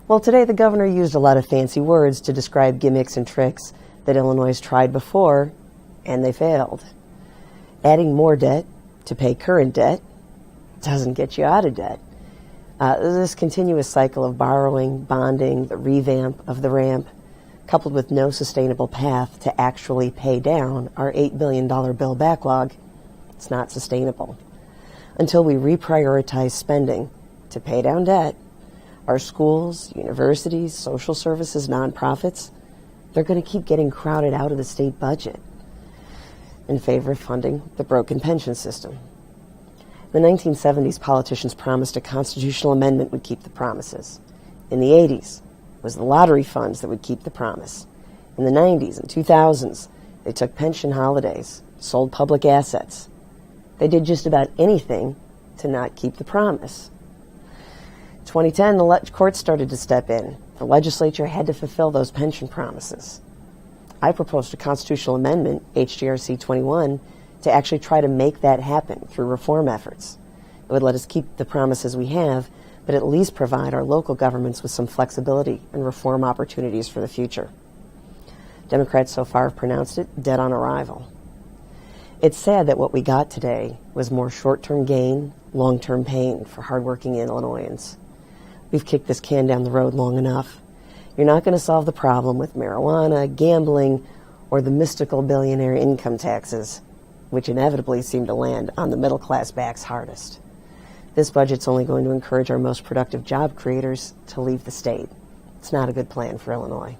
Well, today the governor used a lot of fancy words to describe gimmicks and tricks that Illinois has tried before, and they failed. Adding more debt to pay current debt doesn't get you out of debt. This continuous cycle of borrowing, bonding, the revamp of the ramp, coupled with no sustainable path to actually pay down our $8 billion bill backlog, it's not sustainable. Until we reprioritize spending to pay down debt, our schools, universities, social services, nonprofits, they're going to keep getting crowded out of the state budget in favor of funding the broken pension system. In the 1970s, politicians promised a constitutional amendment would keep the promises. In the 80s, it was the lottery funds that would keep the promise. In the 90s and 2000s, they took pension holidays, sold public assets. They did just about anything to not keep the promise. In 2010, the courts started to step in. The legislature had to fulfill those pension promises. I proposed a constitutional amendment, HJRC 21, to actually try to make that happen through reform efforts. It would let us keep the promises we have, but at least provide our local governments with some flexibility and reform opportunities for the future. Democrats so far have pronounced it dead on arrival. It's sad that what we got today was more short-term gain, long-term pain for hardworking Illinoisans. We've kicked this can down the road long enough. You're not going to solve the problem with marijuana, gambling, or the mystical billionaire income taxes, which inevitably seem to land on the middle class backs hardest. This budget's only going to encourage our most productive job creators to leave the state. It's not a good plan for Illinois.